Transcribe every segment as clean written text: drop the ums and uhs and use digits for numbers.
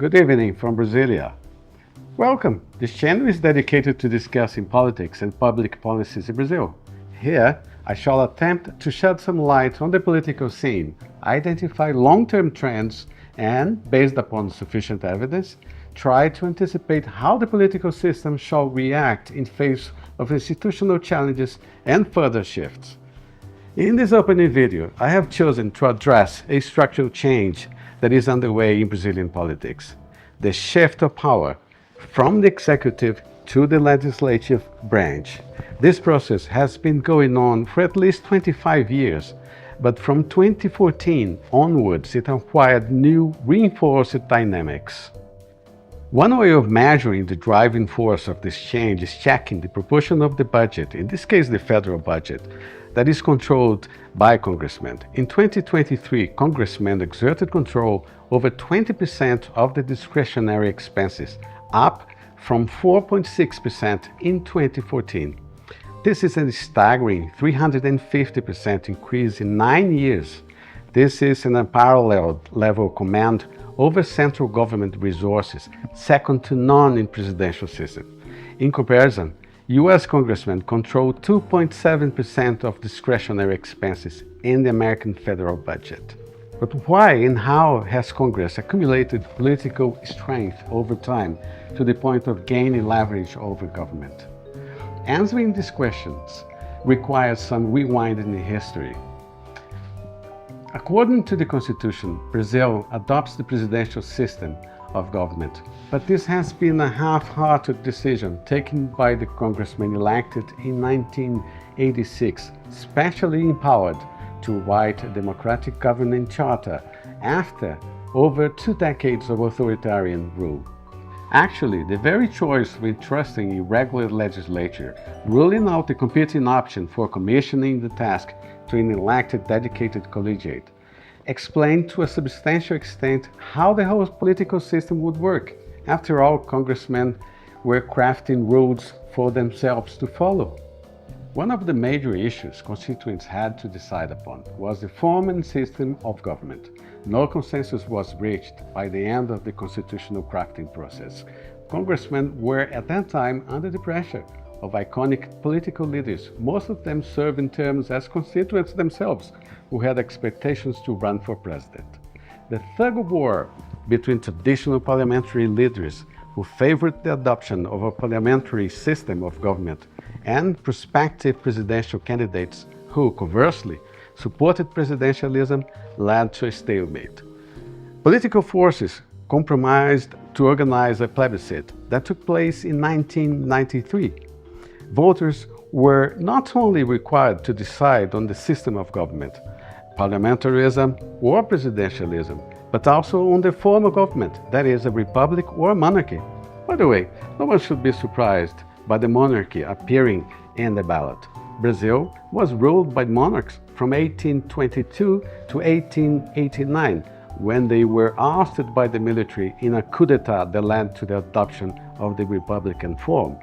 Good evening from Brasilia. Welcome. This channel is dedicated to discussing politics and public policies in Brazil. Here, I shall attempt to shed some light on the political scene, identify long-term trends, and, based upon sufficient evidence, try to anticipate how the political system shall react in face of institutional challenges and further shifts. In this opening video, I have chosen to address a structural change that is underway in Brazilian politics: the shift of power from the executive to the legislative branch. This process has been going on for at least 25 years, but from 2014 onwards it acquired new, reinforced dynamics. One way of measuring the driving force of this change is checking the proportion of the budget, in this case the federal budget, that is controlled by congressmen. In 2023, congressmen exerted control over 20% of the discretionary expenses, up from 4.6% in 2014. This is a staggering 350% increase in 9 years. This is an unparalleled level of command over central government resources, second to none in presidential system. In comparison, U.S. congressmen control 2.7% of discretionary expenses in the American federal budget. But why and how has Congress accumulated political strength over time to the point of gaining leverage over government? Answering these questions requires some rewinding in history. According to the Constitution, Brazil adopts the presidential system of government, but this has been a half-hearted decision taken by the congressmen elected in 1986, specially empowered to write a democratic governing charter after over 2 decades of authoritarian rule. Actually, the very choice of entrusting a regular legislature, ruling out the competing option for commissioning the task to an elected dedicated collegiate, explained to a substantial extent how the whole political system would work. After all, congressmen were crafting rules for themselves to follow. One of the major issues constituents had to decide upon was the form and system of government. No consensus was reached by the end of the constitutional crafting process. Congressmen were at that time under the pressure of iconic political leaders, most of them serving terms as constituents themselves, who had expectations to run for president. The tug-of-war between traditional parliamentary leaders who favored the adoption of a parliamentary system of government and prospective presidential candidates who, conversely, supported presidentialism led to a stalemate. Political forces compromised to organize a plebiscite that took place in 1993. Voters were not only required to decide on the system of government, parliamentarism or presidentialism, but also on the form of government, that is, a republic or monarchy. By the way, no one should be surprised by the monarchy appearing in the ballot. Brazil was ruled by monarchs from 1822 to 1889, when they were ousted by the military in a coup d'etat that led to the adoption of the republican form.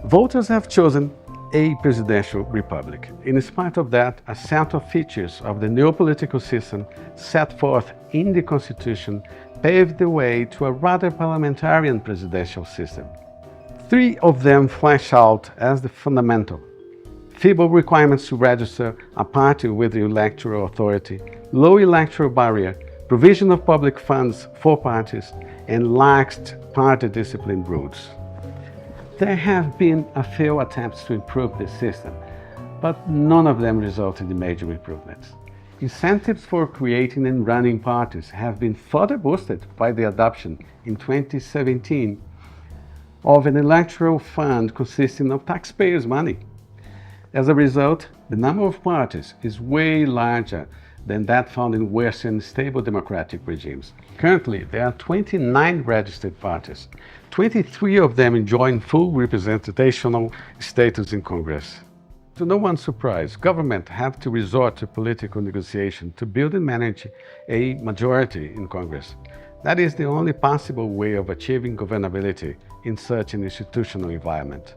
Voters have chosen a presidential republic. In spite of that, a set of features of the new political system set forth in the Constitution paved the way to a rather parliamentarian presidential system. 3 of them flash out as the fundamental: feeble requirements to register a party with the electoral authority, low electoral barrier, provision of public funds for parties, and laxed party discipline rules. There have been a few attempts to improve this system, but none of them resulted in major improvements. Incentives for creating and running parties have been further boosted by the adoption in 2017 of an electoral fund consisting of taxpayers' money. As a result, the number of parties is way larger than that found in Western stable democratic regimes. Currently, there are 29 registered parties. 23 of them enjoying full representational status in Congress. To no one's surprise, government have to resort to political negotiation to build and manage a majority in Congress. That is the only possible way of achieving governability in such an institutional environment.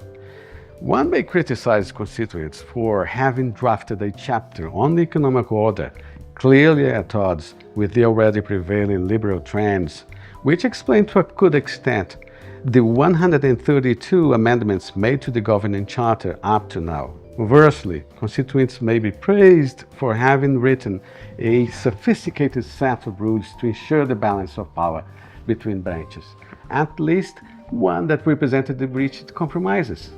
One may criticize constituents for having drafted a chapter on the economic order clearly at odds with the already prevailing liberal trends which explain to a good extent the 132 amendments made to the governing charter up to now. Conversely, constituents may be praised for having written a sophisticated set of rules to ensure the balance of power between branches, at least one that represented the breached compromises.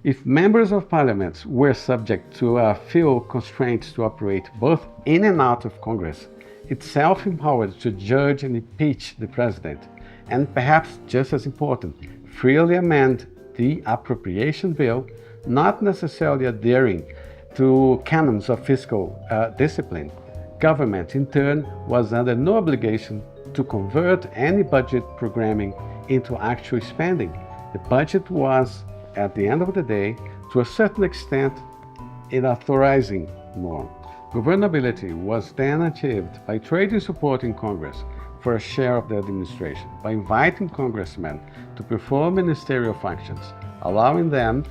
If members of parliament were subject to a few constraints to operate both in and out of Congress, itself empowered to judge and impeach the president, and perhaps just as important, freely amend the appropriation bill, not necessarily adhering to canons of fiscal discipline, government in turn was under no obligation to convert any budget programming into actual spending. The budget was, at the end of the day, to a certain extent, an authorizing norm. Governability was then achieved by trading support in Congress for a share of the administration, by inviting congressmen to perform ministerial functions, allowing them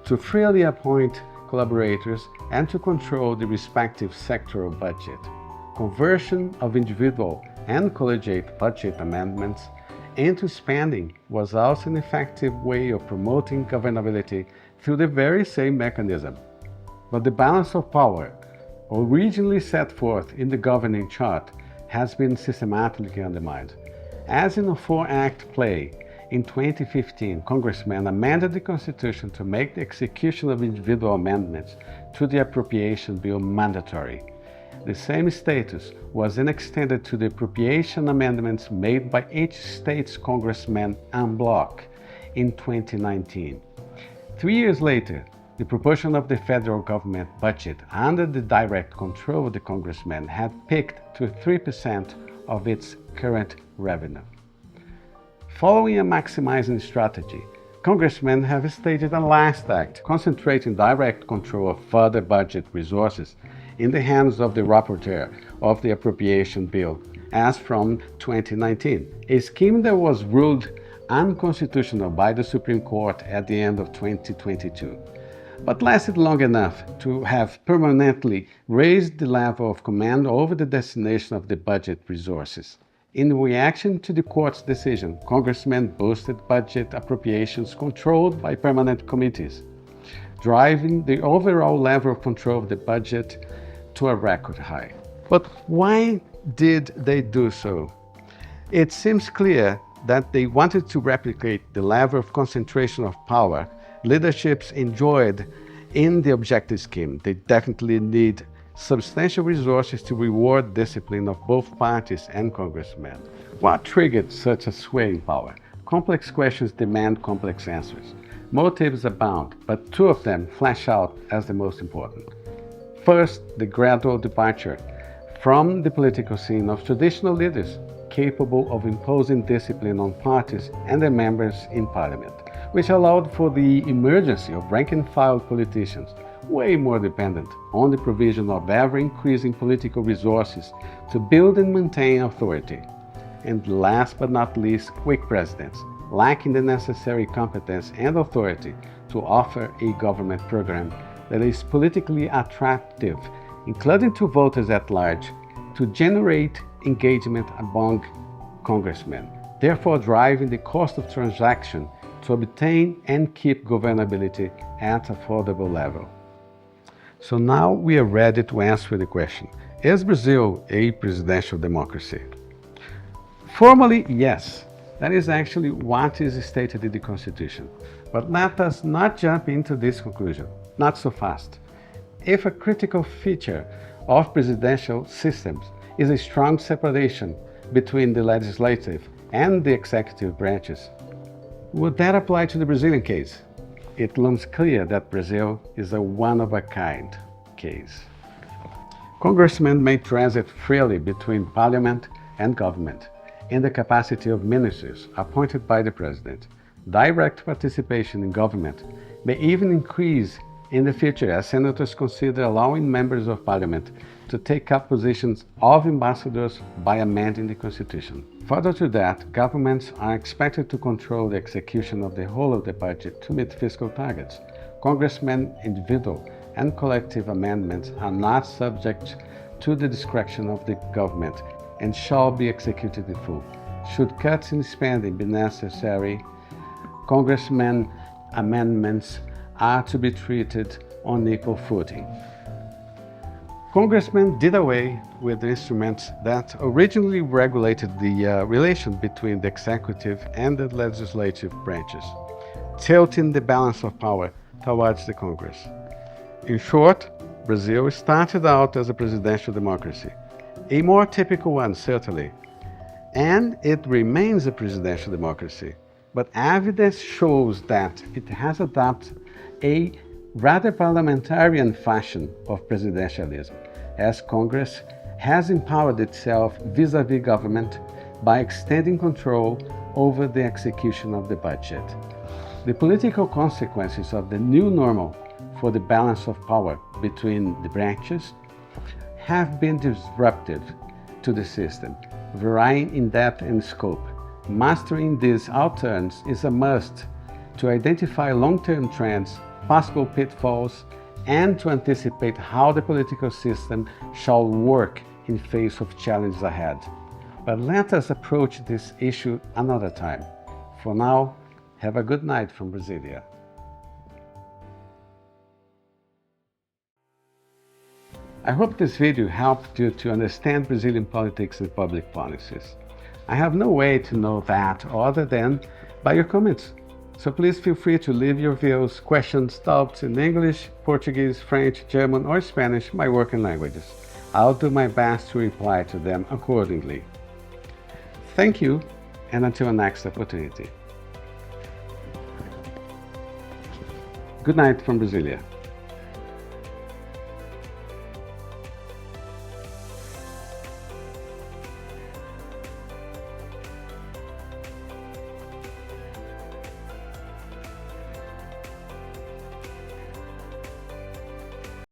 to freely appoint collaborators and to control the respective sectoral budget. Conversion of individual and collegiate budget amendments into spending was also an effective way of promoting governability through the very same mechanism. But the balance of power, originally set forth in the governing chart, has been systematically undermined. As in a four-act play, in 2015, congressmen amended the Constitution to make the execution of individual amendments to the appropriation bill mandatory. The same status was then extended to the appropriation amendments made by each state's congressman en bloc in 2019. 3 years later, the proportion of the federal government budget under the direct control of the congressman had peaked to 3% of its current revenue. Following a maximizing strategy, congressmen have staged a last act, concentrating direct control of further budget resources in the hands of the rapporteur of the appropriation bill as from 2019, a scheme that was ruled unconstitutional by the Supreme Court at the end of 2022, but lasted long enough to have permanently raised the level of command over the destination of the budget resources. In reaction to the court's decision, congressmen boosted budget appropriations controlled by permanent committees, driving the overall level of control of the budget to a record high. But why did they do so? It seems clear that they wanted to replicate the level of concentration of power leaderships enjoyed in the objective scheme. They definitely need substantial resources to reward discipline of both parties and congressmen. What triggered such a swaying power? Complex questions demand complex answers. Motives abound, but two of them flash out as the most important. First, the gradual departure from the political scene of traditional leaders capable of imposing discipline on parties and their members in parliament, which allowed for the emergence of rank-and-file politicians, way more dependent on the provision of ever-increasing political resources to build and maintain authority. And last but not least, weak presidents, lacking the necessary competence and authority to offer a government program that is politically attractive, including to voters at large, to generate engagement among congressmen, therefore driving the cost of transaction to obtain and keep governability at affordable level. So now we are ready to answer the question, is Brazil a presidential democracy? Formally, yes. That is actually what is stated in the Constitution. But let us not jump into this conclusion, not so fast. If a critical feature of presidential systems is a strong separation between the legislative and the executive branches, would that apply to the Brazilian case? It looms clear that Brazil is a one-of-a-kind case. Congressmen may transit freely between parliament and government in the capacity of ministers appointed by the president. Direct participation in government may even increase in the future as senators consider allowing members of parliament to take up positions of ambassadors by amending the Constitution. Further to that, governments are expected to control the execution of the whole of the budget to meet fiscal targets. Congressmen, individual and collective amendments are not subject to the discretion of the government and shall be executed in full. should cuts in spending be necessary, Congressman amendments are to be treated on equal footing. Congressmen did away with the instruments that originally regulated the relation between the executive and the legislative branches, tilting the balance of power towards the Congress. In short, Brazil started out as a presidential democracy, a more typical one certainly, and it remains a presidential democracy, but evidence shows that it has adopted a rather parliamentarian fashion of presidentialism, as Congress has empowered itself vis-à-vis government by extending control over the execution of the budget. The political consequences of the new normal for the balance of power between the branches have been disruptive to the system, varying in depth and scope. Mastering these outturns is a must to identify long-term trends, possible pitfalls, and to anticipate how the political system shall work in face of challenges ahead. But let us approach this issue another time. For now, have a good night from Brasilia. I hope this video helped you to understand Brazilian politics and public policies. I have no way to know that other than by your comments. So please feel free to leave your views, questions, doubts in English, Portuguese, French, German, or Spanish, my working languages. I'll do my best to reply to them accordingly. Thank you, and until our next opportunity. Good night from Brasilia.